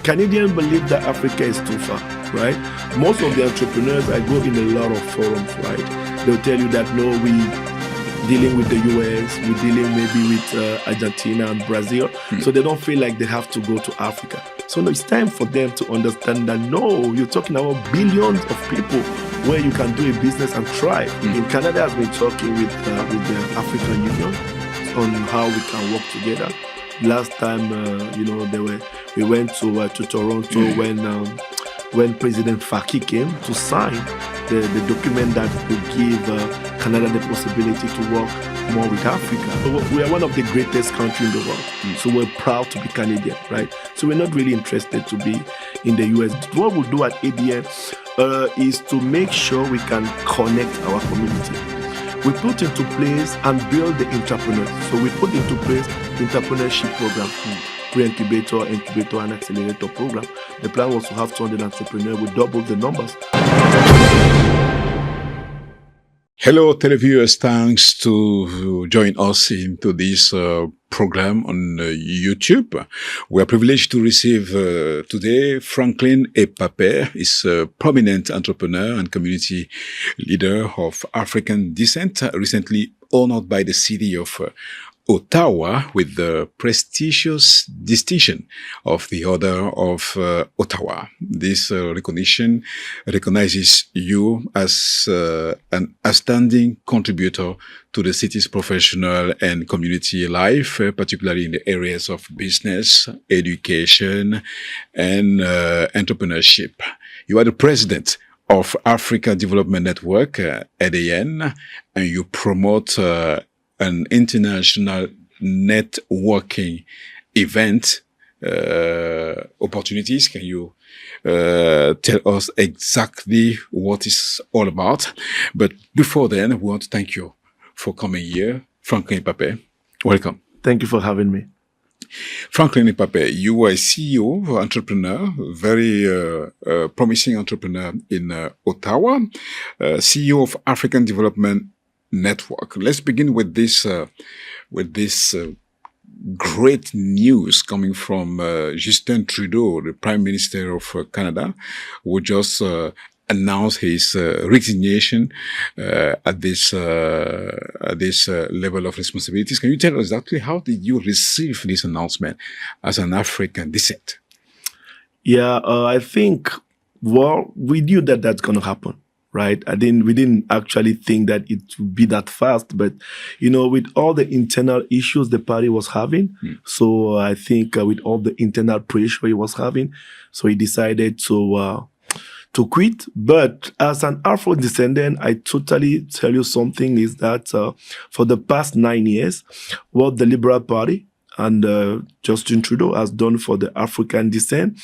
Canadians believe that Africa is too far, right? Most of the entrepreneurs, I go in a lot of forums, right? They'll tell you that, no, we dealing with the US, we're dealing maybe with Argentina and Brazil. So they don't feel like they have to go to Africa. So no, it's time for them to understand that, no, you're talking about billions of people where you can do a business and thrive. In Canada, I've been talking with the African Union on how we can work together. Last time, we went to Toronto when President Faki came to sign the document that will give Canada the possibility to work more with Africa. So we are one of the greatest countries in the world. So we're proud to be Canadian, right? So we're not really interested to be in the US. What we'll do at ADN is to make sure we can connect our community. We put into place and build the entrepreneurs. So we put into place the entrepreneurship program, pre-incubator, incubator, and accelerator program. The plan was to have 200 entrepreneurs. We doubled the numbers. Hello, televiewers. Thanks to join us into this program on YouTube. We are privileged to receive today Franklin EPAPE. Is a prominent entrepreneur and community leader of African descent, recently honored by the city of Ottawa with the prestigious distinction of the Order of Ottawa. This recognition recognizes you as an outstanding contributor to the city's professional and community life, particularly in the areas of business, education, and entrepreneurship. You are the president of Africa Development Network, ADN, and you promote an international networking event opportunities. Can you tell us exactly what it's all about? But before then, we want to thank you for coming here. Franklin EPAPE, welcome. Thank you for having me. Franklin EPAPE, you are a CEO, entrepreneur, very promising entrepreneur in Ottawa, CEO of African Development Network. Let's begin with this great news coming from Justin Trudeau, the Prime Minister of Canada, who just announced his resignation at this level of responsibilities. Can you tell us exactly how did you receive this announcement as an African descent? Yeah, I think, well, we knew that that's going to happen. Right. We didn't actually think that it would be that fast, but, with all the internal issues the party was having. So I think with all the internal pressure he was having, so he decided to quit. But as an afro-descendant, I totally tell you something is that for the past 9 years, what the Liberal Party and Justin Trudeau has done for the African descent,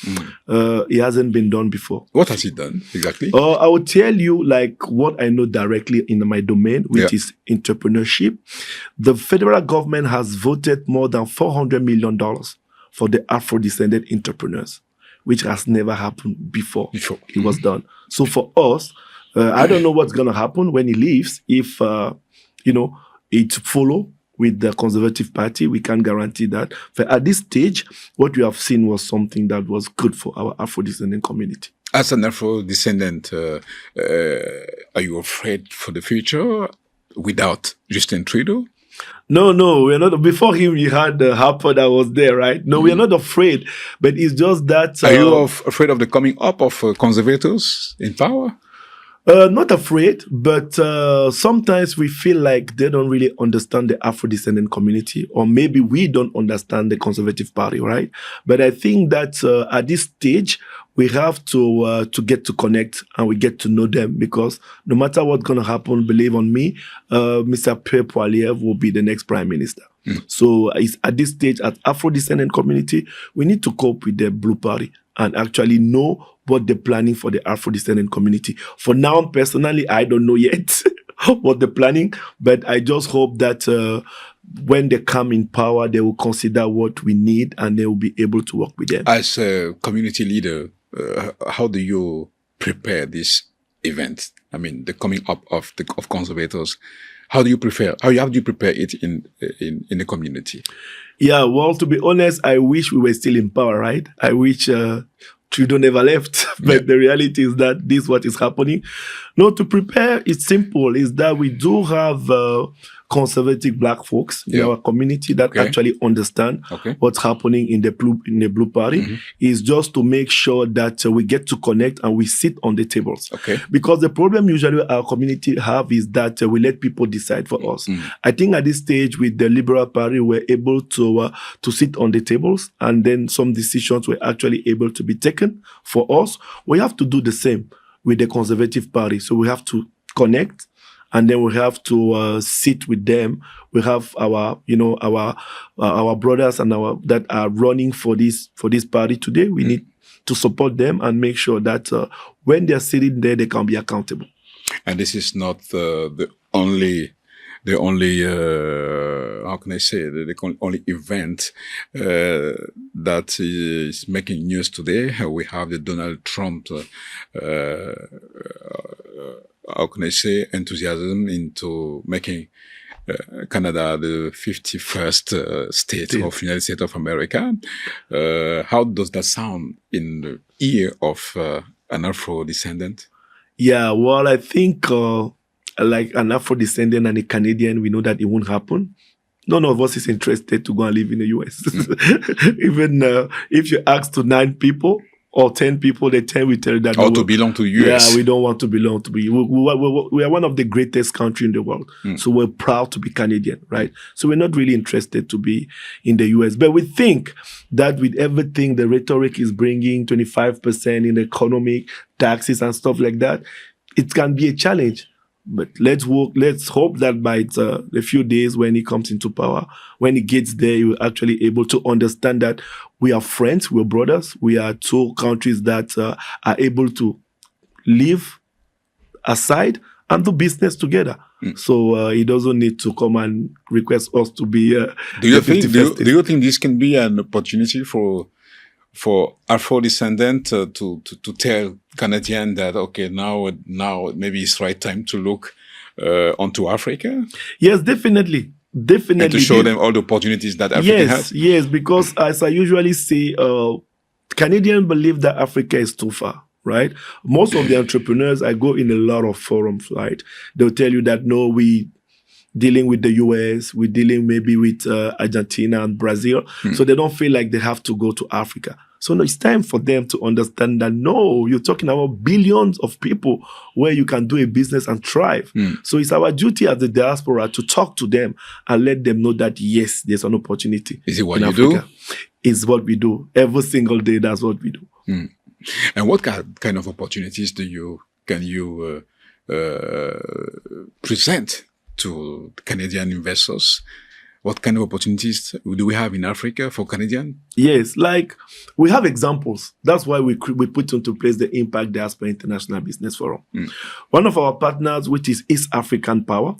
it hasn't been done before. What has he done exactly? I will tell you what I know directly in my domain, which is entrepreneurship. The federal government has voted more than $400 million for the Afro-descendant entrepreneurs, which has never happened before it was done. So for us, I don't know what's going to happen when he leaves. If, it follow with the Conservative Party, we can't guarantee that. But at this stage, what we have seen was something that was good for our Afro-descendant community. As an Afro-descendant, are you afraid for the future without Justin Trudeau? No, we're not. Before him, you had Harper that was there, right? No, we're not afraid. But it's just that... Are you afraid of the coming up of conservators in power? Not afraid, but sometimes we feel like they don't really understand the Afro-descendant community, or maybe we don't understand the Conservative Party, right? But I think that at this stage, we have to get to connect and we get to know them, because no matter what's going to happen, believe on me, Mr. Pierre Poilievre will be the next Prime Minister. So it's at this stage, as Afro-descendant community, we need to cope with the Blue Party and actually know what they're planning for the Afro-descendant community. For now, personally, I don't know yet what they're planning, but I just hope that when they come in power, they will consider what we need and they will be able to work with them. As a community leader, how do you prepare this event? I mean, the coming up of conservators. How do you prepare? How do you prepare it in the community? Yeah, well, to be honest, I wish we were still in power, right? I wish Trudeau never left. But the reality is that this is what is happening. No, to prepare, it's simple, is that we do have conservative black folks in our community that actually understand what's happening in the blue party. Is just to make sure that we get to connect and we sit on the tables. Because the problem usually our community have is that we let people decide for us. I think at this stage with the Liberal Party, we're able to sit on the tables, and then some decisions were actually able to be taken for us. We have to do the same with the Conservative Party. So we have to connect, and then we have to sit with them. We have our brothers and that are running for this party today. We need to support them and make sure that when they're sitting there, they can be accountable. And this is not the only how can I say, the only event that is making news today. We have the Donald Trump, how can I say, enthusiasm into making Canada the 51st state of United States of America. How does that sound in the ear of an Afro-descendant? Yeah, well, I think like an Afro-descendant and a Canadian, we know that it won't happen. None of us is interested to go and live in the US. Even if you ask to 9 people or 10 people, the 10 will tell you that. Or to belong to US. Yeah, we don't want to belong to be. We are one of the greatest countries in the world. So we're proud to be Canadian, right? So we're not really interested to be in the US. But we think that with everything the rhetoric is bringing, 25% in economic taxes and stuff like that, it can be a challenge. But let's hope that by a few days when he comes into power, when he gets there, he will actually able to understand that we are friends, we're brothers. We are 2 countries that are able to live aside and do business together. So he doesn't need to come and request us to be. Do you think this can be an opportunity for Afro-descendant to tell Canadian that, okay, now maybe it's right time to look onto Africa? Yes, definitely. And to show them all the opportunities that Africa has? Yes, because as I usually say, Canadians believe that Africa is too far, right? Most of the entrepreneurs, I go in a lot of forums, right? They'll tell you that, no, we dealing with the US, we're dealing maybe with Argentina and Brazil. So they don't feel like they have to go to Africa. So no, it's time for them to understand that, no, you're talking about billions of people where you can do a business and thrive. So it's our duty as the diaspora to talk to them and let them know that, yes, there's an opportunity. Is it what you do? It's what we do. Every single day, that's what we do. And what kind of opportunities can you present to Canadian investors? What kind of opportunities do we have in Africa for Canadian? Yes, like we have examples. That's why we put into place the Impact Diaspora International Business Forum. One of our partners, which is East African Power,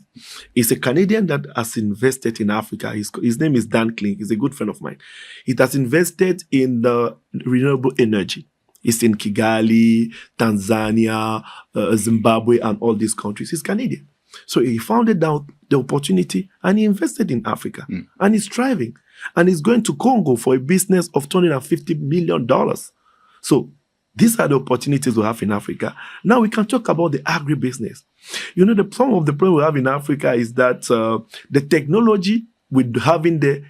is a Canadian that has invested in Africa. His name is Dan Kling. He's a good friend of mine. He has invested in the renewable energy. It's in Kigali, Tanzania, Zimbabwe, and all these countries. He's Canadian. So he found out the opportunity and he invested in Africa. And he's thriving. And he's going to Congo for a business of $250 million. So these are the opportunities we have in Africa. Now we can talk about the agribusiness. You know, some of the problem we have in Africa is that the technology with having the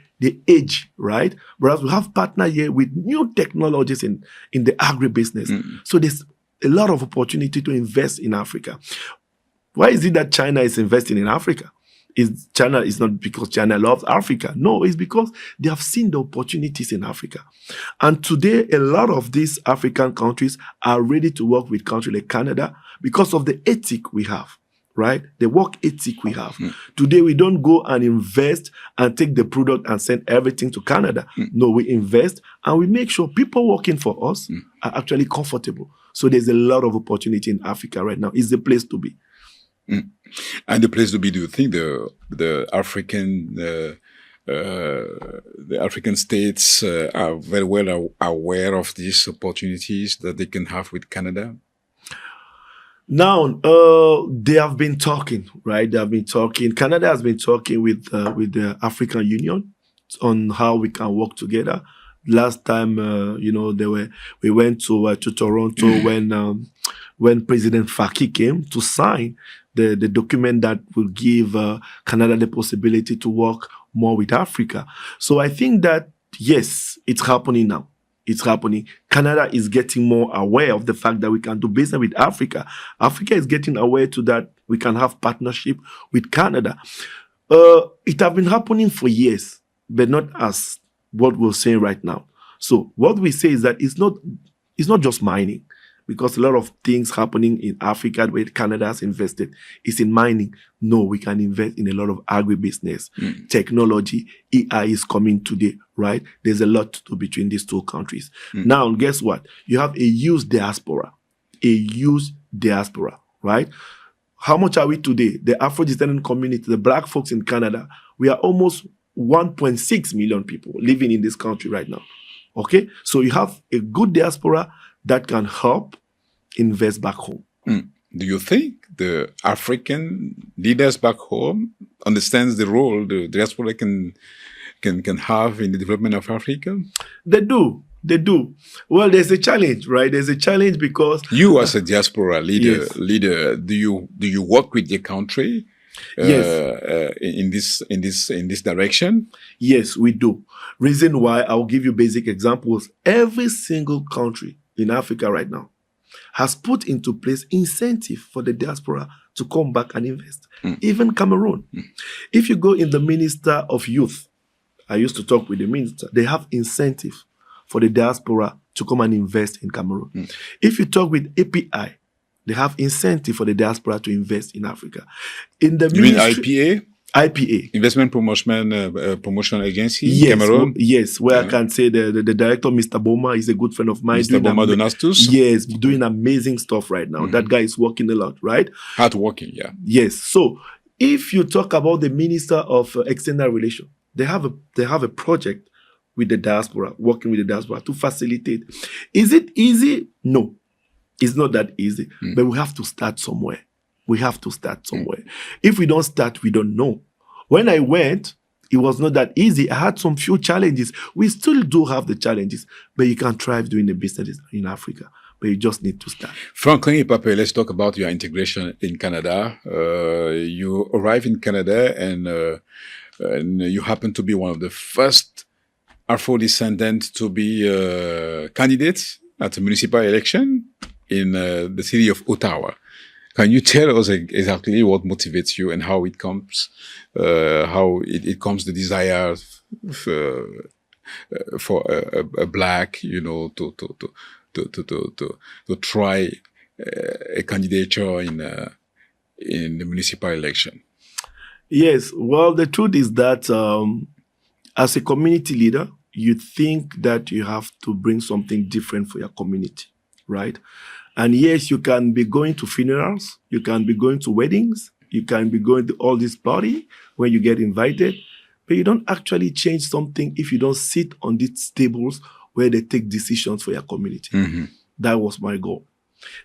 age, right? Whereas we have partner here with new technologies in the agribusiness. So there's a lot of opportunity to invest in Africa. Why is it that China is investing in Africa? China is not because China loves Africa. No, it's because they have seen the opportunities in Africa. And today, a lot of these African countries are ready to work with countries like Canada because of the ethic we have, right? The work ethic we have. Today, we don't go and invest and take the product and send everything to Canada. No, we invest and we make sure people working for us are actually comfortable. So there's a lot of opportunity in Africa right now. It's the place to be. And the place to be, do you think the African states are very well aware of these opportunities that they can have with Canada? Now, they have been talking, right? They have been talking. Canada has been talking with the African Union on how we can work together. Last time, we went to Toronto when President Faki came to sign the document that will give Canada the possibility to work more with Africa. So I think that, yes, it's happening now. It's happening. Canada is getting more aware of the fact that we can do business with Africa. Africa is getting aware to that we can have partnership with Canada. It has been happening for years, but not as what we're saying right now. So what we say is that it's not just mining, because a lot of things happening in Africa where Canada has invested is in mining. No, we can invest in a lot of agribusiness, technology. AI is coming today, right? There's a lot to do between these two countries. Now, guess what? You have a huge diaspora, right? How much are we today? The afro-descendant community, the black folks in Canada, we are almost 1.6 million people living in this country right now. Okay? So you have a good diaspora that can help invest back home. Do you think the African leaders back home understands the role the diaspora can have in the development of Africa? They do. Well, there's a challenge, right? There's a challenge because you, as a diaspora leader, yes. do you work with the country in this direction? Yes, we do. Reason why, I'll give you basic examples. Every single country in Africa right now has put into place incentive for the diaspora to come back and invest. Even Cameroon. If you go in the Minister of Youth, I used to talk with the minister, they have incentive for the diaspora to come and invest in Cameroon. If you talk with API, they have incentive for the diaspora to invest in Africa. In the you mean IPA? IPA. Investment Promotion Agency, yes, Cameroon? Yes, where I can say the director, Mr. Boma, is a good friend of mine. Mr. Boma Donastus? Yes, doing amazing stuff right now. That guy is working a lot, right? Hard working, yeah. Yes. So if you talk about the Minister of External Relations, they have a project with the diaspora, working with the diaspora to facilitate. Is it easy? No, it's not that easy. But we have to start somewhere. If we don't start, we don't know. When I went, it was not that easy. I had some few challenges. We still do have the challenges, but you can thrive doing the business in Africa. But you just need to start. Franklin EPAPE, let's talk about your integration in Canada. You arrived in Canada and you happen to be one of the first afro-descendants to be candidates at a municipal election in the city of Ottawa. Can you tell us exactly what motivates you and how it comes, the desire for a black, to try a candidature in the municipal election? Yes, well, the truth is that as a community leader, you think that you have to bring something different for your community, right? And yes, you can be going to funerals, you can be going to weddings, you can be going to all this party when you get invited, but you don't actually change something if you don't sit on these tables where they take decisions for your community. That was my goal.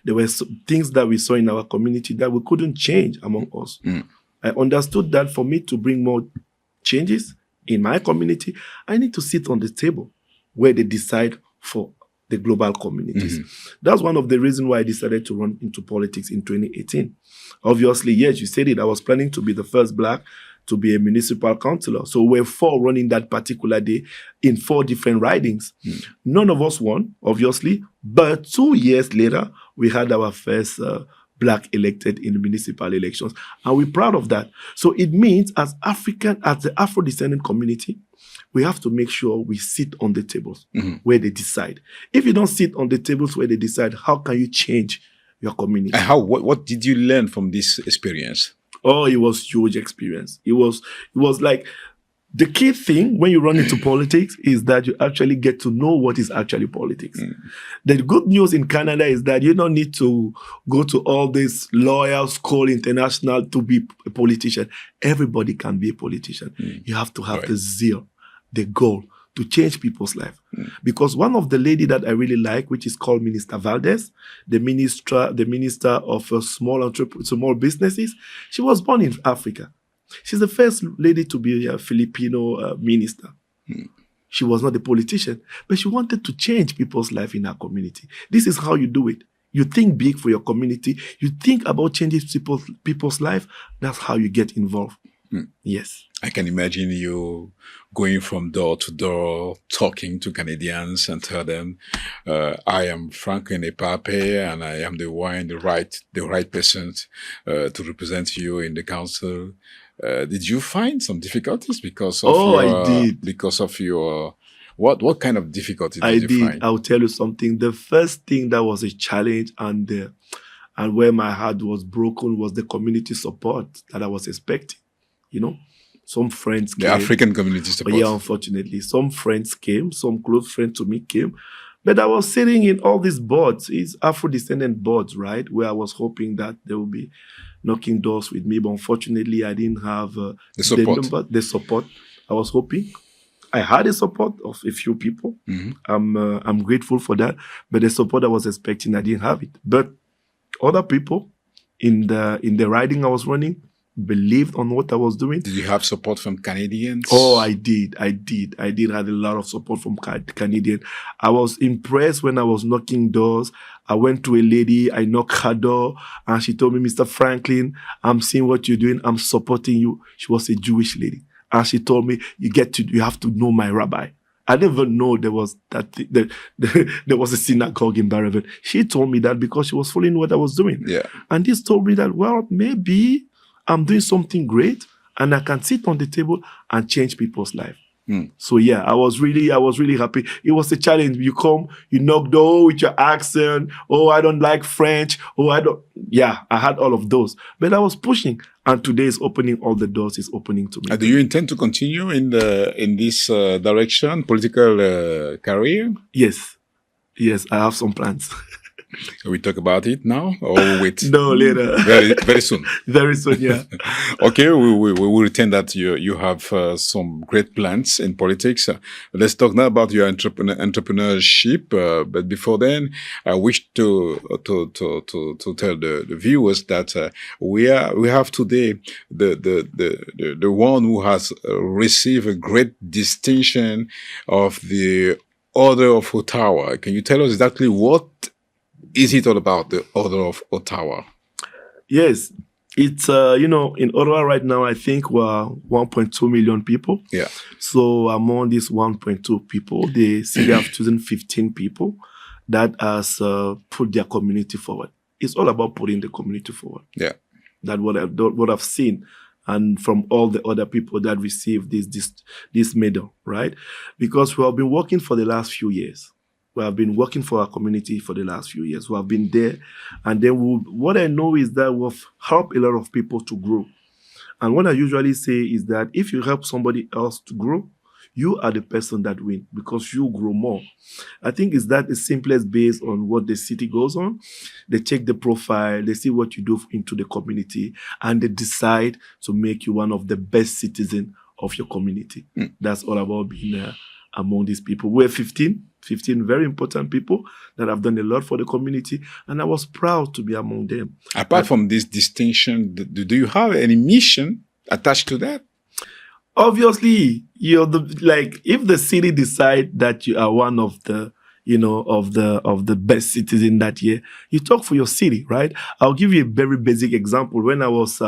There were some things that we saw in our community that we couldn't change among us. I understood that for me to bring more changes in my community, I need to sit on the table where they decide for the global communities. That's one of the reasons why I decided to run into politics in 2018. Obviously, yes, you said it, I was planning to be the first black to be a municipal councillor. So we're 4 running that particular day in 4 different ridings. None of us won, obviously, but 2 years later, we had our first black elected in the municipal elections. And we're proud of that. So it means as the Afro-descendant community, we have to make sure we sit on the tables where they decide. If you don't sit on the tables where they decide, how can you change your community? And what did you learn from this experience? Oh, it was huge experience. It was like the key thing when you run into politics is that you actually get to know what is actually politics. The good news in Canada is that you don't need to go to all this lawyer school international to be a politician. Everybody can be a politician. You have to have the zeal, the goal to change people's life. Because one of the lady that I really like, which is called Minister Valdez, the minister of small businesses, she was born in Africa. She's the first lady to be a Filipino minister. She was not a politician, but she wanted to change people's life in her community. This is how you do it. You think big for your community. You think about changing people's life. That's how you get involved. Yes. I can imagine you going from door to door, talking to Canadians and tell them, I am Franklin EPAPE and I am the right person to represent you in the council. Did you find some difficulties because of I did. Because of your, what kind of difficulties did you find? I'll tell you something. The first thing that was a challenge and where my heart was broken was the community support that I was expecting. You know, some friends came. The African community support. Yeah, unfortunately, some friends came, some close friends to me came. But I was sitting in all these boards, it's afro-descendant boards, right? Where I was hoping that they will be knocking doors with me. But unfortunately, I didn't have the support I was hoping. I had the support of a few people. I'm grateful for that. But the support I was expecting, I didn't have it. But other people in the riding I was running believed on what I was doing. Did you have support from Canadians? Oh, I did have a lot of support from Canadian. I was impressed when I was knocking doors. I went to a lady, I knocked her door, and she told me, Mr. Franklin, I'm seeing what you're doing. I'm supporting you. She was a Jewish lady. And she told me, you have to know my rabbi. I didn't even know there was there was a synagogue in Baravan. She told me that because she was following what I was doing. Yeah. And this told me that, well, maybe I'm doing something great and I can sit on the table and change people's life. So yeah, I was really happy. It was a challenge. You come, you knock door with your accent. Oh, I don't like French. Oh, I had all of those. But I was pushing. And today is opening all the doors. Is opening to me. Do you intend to continue in this direction, political career? Yes, I have some plans. We talk about it now or wait? No, later. Very soon. Very soon, yeah. Okay, we will retain that you have some great plans in politics. Let's talk now about your entrepreneurship. But before then, I wish to tell the viewers that we have today the one who has received a great distinction of the Order of Ottawa. Can you tell us exactly what is it all about, the Order of Ottawa? Yes, it's, in Ottawa right now, I think we're 1.2 million people. Yeah. So among these 1.2 people, the city have chosen 15 people that has put their community forward. It's all about putting the community forward. Yeah. That's what I've seen. And from all the other people that received this medal, right? Because we have been working for the last few years. We have been working for our community for the last few years. We have been there. And then what I know is that we've helped a lot of people to grow. And what I usually say is that if you help somebody else to grow, you are the person that wins because you grow more. I think it's that the simplest based on what the city goes on. They check the profile, they see what you do into the community, and they decide to make you one of the best citizens of your community. That's all about being among these people. We're 15 very important people that have done a lot for the community, and I was proud to be among them. Apart from this distinction, do you have any mission attached to that? Obviously, if the city decide that you are one of the of the best citizen that year, you talk for your city, right? I'll give you a very basic example. When I was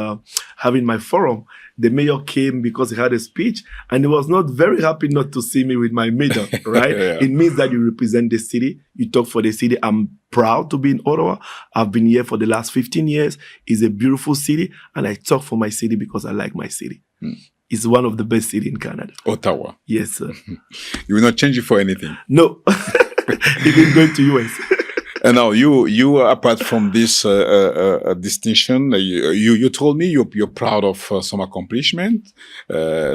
having my forum, the mayor came because he had a speech, and he was not very happy not to see me with my medal, right? Yeah. It means that you represent the city. You talk for the city. I'm proud to be in Ottawa. I've been here for the last 15 years. It's a beautiful city, and I talk for my city because I like my city. It's one of the best cities in Canada. Ottawa. Yes, sir. You will not change it for anything? No. Even going to US. And now you apart from this distinction, you told me you're proud of some accomplishment,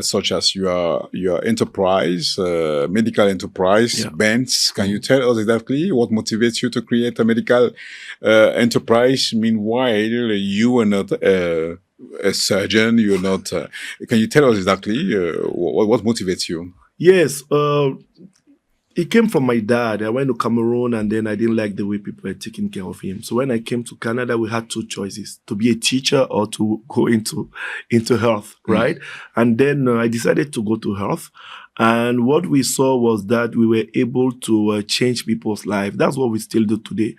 such as your enterprise, medical enterprise, bands. Can you tell us exactly what motivates you to create a medical enterprise? Meanwhile, you are not a surgeon. You're not. Can you tell us exactly what motivates you? Yes, it came from my dad. I went to Cameroon and then I didn't like the way people were taking care of him. So when I came to Canada, we had two choices: to be a teacher or to go into health, right? And then I decided to go to health. And what we saw was that we were able to change people's life. That's what we still do today.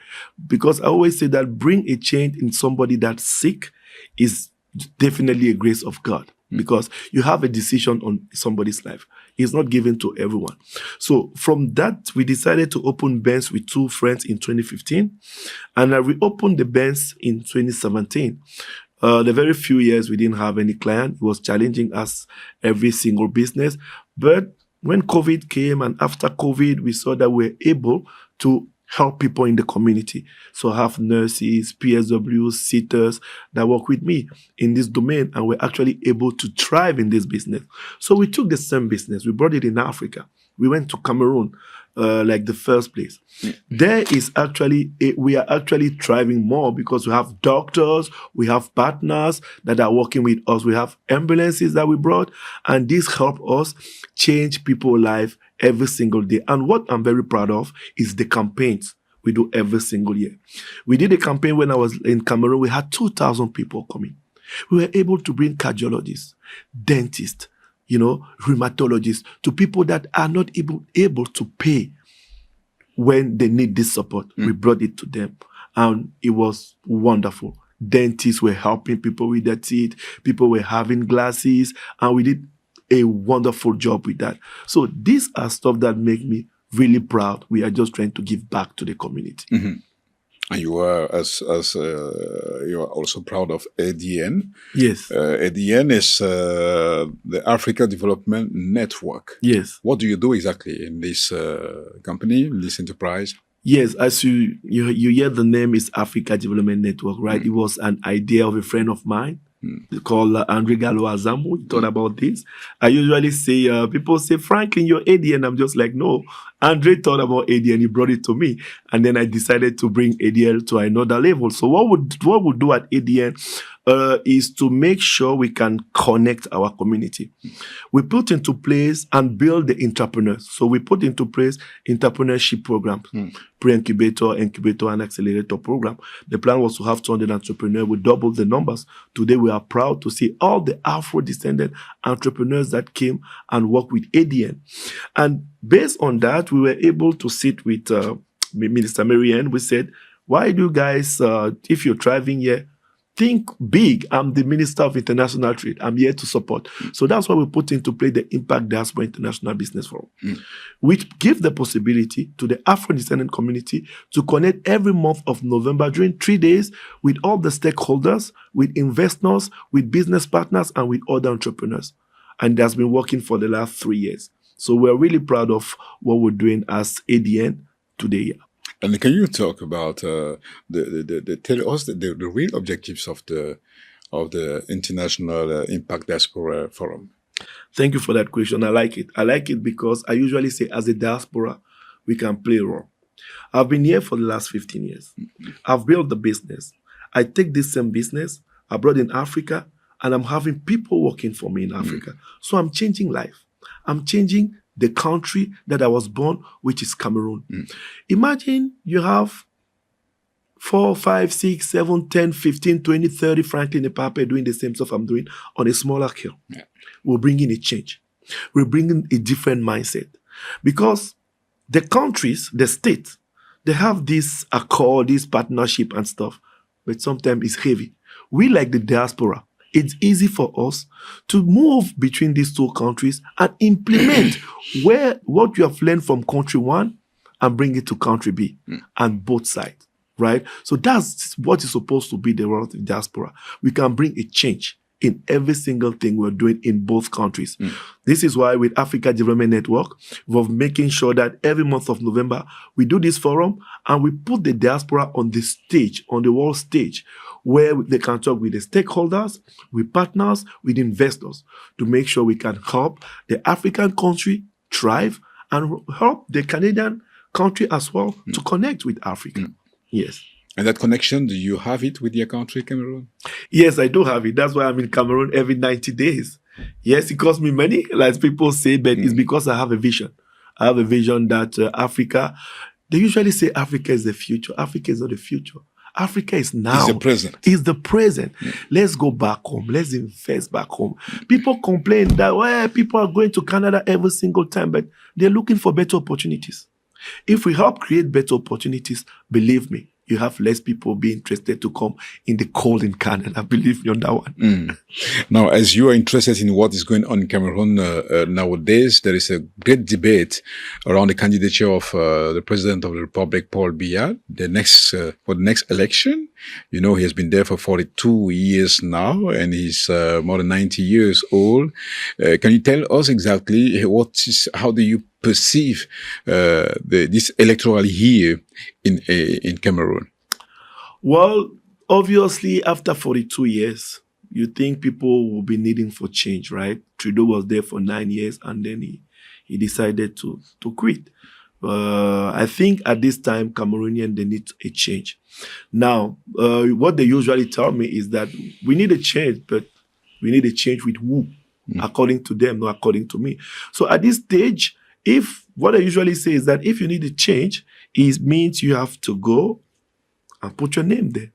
Because I always say that bring a change in somebody that's sick is definitely a grace of God. Because you have a decision on somebody's life. It's not given to everyone. So from that, we decided to open Benz with two friends in 2015. And I reopened the Benz in 2017. The very few years we didn't have any client. It was challenging us, every single business. But when COVID came and after COVID, we saw that we were able to help people in the community. So I have nurses, PSWs, sitters that work with me in this domain, and we're actually able to thrive in this business. So we took the same business, we brought it in Africa. We went to Cameroon, like the first place. There is actually, we are actually thriving more because we have doctors, we have partners that are working with us, we have ambulances that we brought, and this help us change people's life every single day. And what I'm very proud of is the campaigns we do every single year. We did a campaign when I was in Cameroon. We had 2,000 people coming. We were able to bring cardiologists, dentists, rheumatologists, to people that are not able to pay when they need this support. We brought it to them, and it was wonderful. Dentists were helping people with their teeth. People were having glasses, and we did a wonderful job with that. So these are stuff that make me really proud. We are just trying to give back to the community. And you are you are also proud of ADN. Yes. ADN is the Africa Development Network. Yes. What do you do exactly in this company, in this enterprise? Yes, as you hear the name is Africa Development Network, right? It was an idea of a friend of mine called Andre Gallo Azambo. He thought about this. I usually say, people say, Franklin, you're ADN. I'm just like, no. Andre thought about ADN. He brought it to me. And then I decided to bring ADN to another level. So what we do at ADN is to make sure we can connect our community. We put into place and build the entrepreneurs. So we put into place entrepreneurship programs, pre-incubator, incubator, and accelerator program. The plan was to have 200 entrepreneurs. We doubled the numbers. Today, we are proud to see all the afro-descendant entrepreneurs that came and worked with ADN. And based on that, we were able to sit with Minister Marianne. We said, why do you guys, if you're thriving here, think big. I'm the Minister of International Trade. I'm here to support. So that's why we put into play the Impact Diaspora International Business Forum, which give the possibility to the Afro-descendant community to connect every month of November during 3 days with all the stakeholders, with investors, with business partners, and with other entrepreneurs. And that's been working for the last 3 years. So we're really proud of what we're doing as ADN today. And can you talk about tell us the real objectives of the International Impact Diaspora Forum? Thank you for that question. I like it. I like it because I usually say as a diaspora, we can play a role. I've been here for the last 15 years. I've built the business. I take this same business, I brought in Africa, and I'm having people working for me in Africa. So I'm changing life. I'm changing the country that I was born, which is Cameroon. Imagine you have 4, 5, 6, 7, 10, 15, 20, 30 Franklin EPAPE doing the same stuff I'm doing on a smaller scale. We're bringing a change. We're bringing a different mindset. Because the countries, the states, they have this accord, this partnership and stuff, but sometimes it's heavy. We, like the diaspora, it's easy for us to move between these two countries and implement what you have learned from country one and bring it to country B and both sides, right? So that's what is supposed to be the role of the diaspora. We can bring a change in every single thing we're doing in both countries. This is why with Africa Development Network, we're making sure that every month of November, we do this forum and we put the diaspora on the stage, on the world stage, where they can talk with the stakeholders, with partners, with investors, to make sure we can help the African country thrive and help the Canadian country as well to connect with Africa. Yes. And that connection, do you have it with your country, Cameroon? Yes, I do have it. That's why I'm in Cameroon every 90 days. Yes, it cost me money, like people say, but it's because I have a vision. I have a vision that Africa, they usually say Africa is the future. Africa is not the future. Africa is now. It's the present. It's the present. Let's go back home. Let's invest back home. People complain that, well, people are going to Canada every single time, but they're looking for better opportunities. If we help create better opportunities, believe me, you have less people be interested to come in the cold in Canada. Believe me on that one. Now, as you are interested in what is going on in Cameroon nowadays, there is a great debate around the candidature of the President of the Republic, Paul Biya, for the next election. You know, he has been there for 42 years now, and he's more than 90 years old. Can you tell us exactly how do you perceive this electoral year in Cameroon? Well, obviously, after 42 years, you think people will be needing for change, right? Trudeau was there for 9 years, and then he decided to quit. I think at this time, Cameroonian, they need a change. Now, what they usually tell me is that we need a change, but we need a change with who? According to them, not according to me. So at this stage, what I usually say is that if you need a change, it means you have to go and put your name there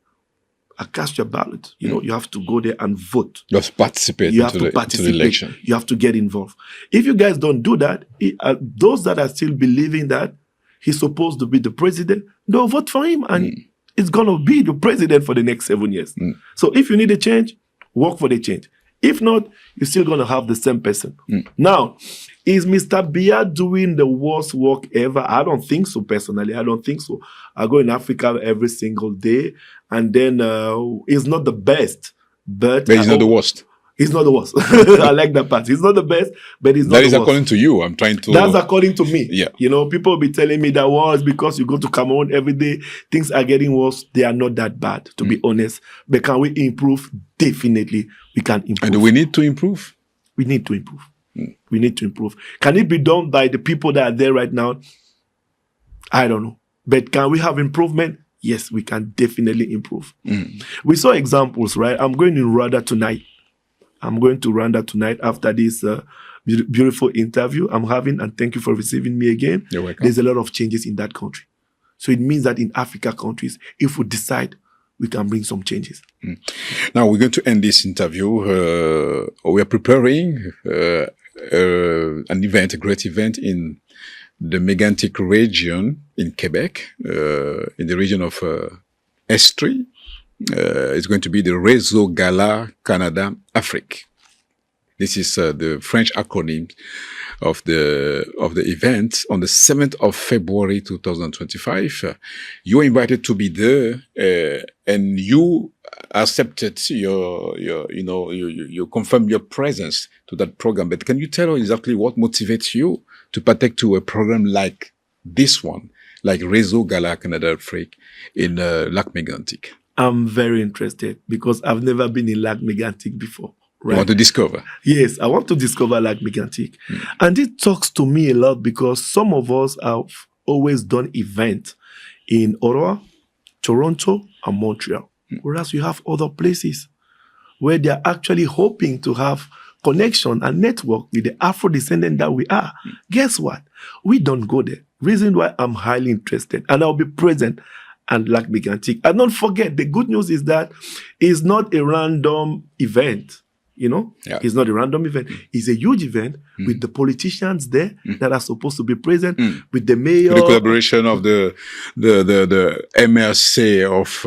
and cast your ballot. You know, you have to go there and vote. You have to participate into the election. You have to get involved. If you guys don't do that, those that are still believing that he's supposed to be the president, they'll vote for him and it's going to be the president for the next 7 years. So if you need a change, work for the change. If not, you're still going to have the same person. Now, is Mr. Biya doing the worst work ever? I don't think so, personally. I don't think so. I go in Africa every single day, and then he's not the best. But he's not the worst. He's not the worst. I like that part. He's not the best, but he's not the worst. That is according to you. I'm trying to... That's according to me. Yeah. You know, people will be telling me that, well, it's because you go to Cameroon every day, things are getting worse. They are not that bad, to be honest. But can we improve? Definitely, we can improve. And do we need to improve? We need to improve. We need to improve. Can it be done by the people that are there right now? I don't know. But can we have improvement? Yes, we can definitely improve. We saw examples, right? I'm going to Rwanda tonight. After this beautiful interview I'm having, and thank you for receiving me again. You're welcome. There's a lot of changes in that country. So it means that in Africa countries, if we decide, we can bring some changes. Now we're going to end this interview. We are preparing an event, a great event in the Mégantic region in Quebec, in the region of Estrie. It's going to be the Réseau Gala Canada Afrique. This is the French acronym of the event on the 7th of February 2025. You were invited to be there, and you accepted you confirmed your presence to that program. But can you tell us exactly what motivates you to partake to a program like this one, like Réseau Gala Canada Afrique in Lac Mégantic? I'm very interested because I've never been in Lac Mégantic before. Right? You want to discover? Yes, I want to discover Lac Mégantic. And it talks to me a lot because some of us have always done events in Ottawa, Toronto, and Montreal. Whereas you have other places where they're actually hoping to have connection and network with the afro-descendant that we are. Guess what? We don't go there. Reason why I'm highly interested, and I'll be present and Lac Mégantic. And don't forget, the good news is that it's not a random event. You know, It's not a random event. It's a huge event with the politicians there that are supposed to be present, with the mayor. With the collaboration of the MRC of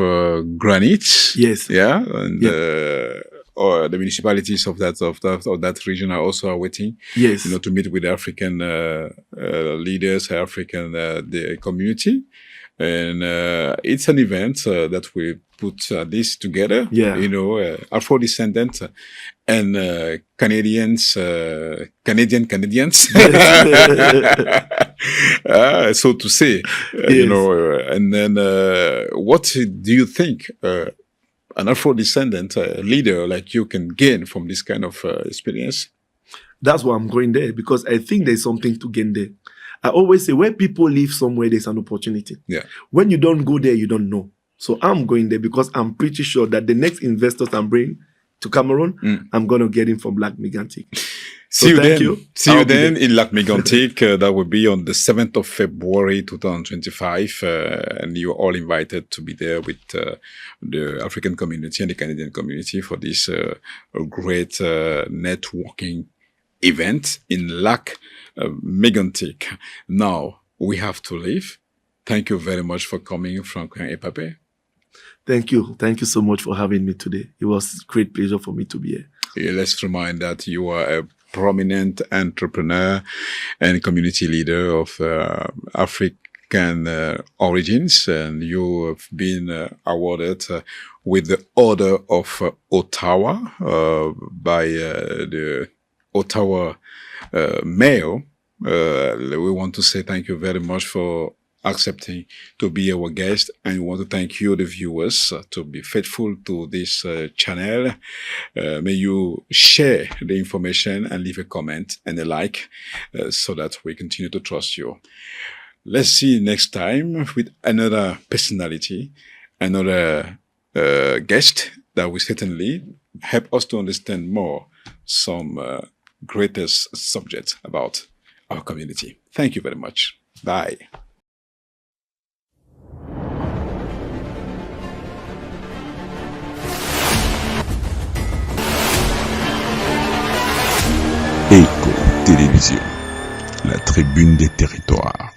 Granite. Yes. Yeah. And or the municipalities of that region are also waiting. Yes. To meet with African leaders, the community. And it's an event that we put this together. Yeah. Afro-descendant and Canadians. So to say, and then what do you think an Afro-descendant leader like you can gain from this kind of experience? That's why I'm going there, because I think there's something to gain there. I always say, where people live somewhere, there's an opportunity. Yeah. When you don't go there, you don't know. So I'm going there because I'm pretty sure that the next investors I'm bringing to Cameroon, I'm going to get him from Lac Mégantic. See you then. See you then there. in Lac Mégantic. That will be on the 7th of February 2025. And you're all invited to be there with the African community and the Canadian community for this great networking event in Lac Mégantic. Now, we have to leave. Thank you very much for coming, Franklin EPAPE. Thank you. Thank you so much for having me today. It was a great pleasure for me to be here. Yeah, let's remind that you are a prominent entrepreneur and community leader of African origins, and you have been awarded with the Order of Ottawa by the Ottawa Mayor. We want to say thank you very much for accepting to be our guest, and we want to thank you, the viewers, to be faithful to this channel. May you share the information and leave a comment and a like so that we continue to trust you. Let's see you next time with another personality, another guest that will certainly help us to understand more some greatest subjects about our community. Thank you very much. Bye. Éco Télévision, la tribune des territoires.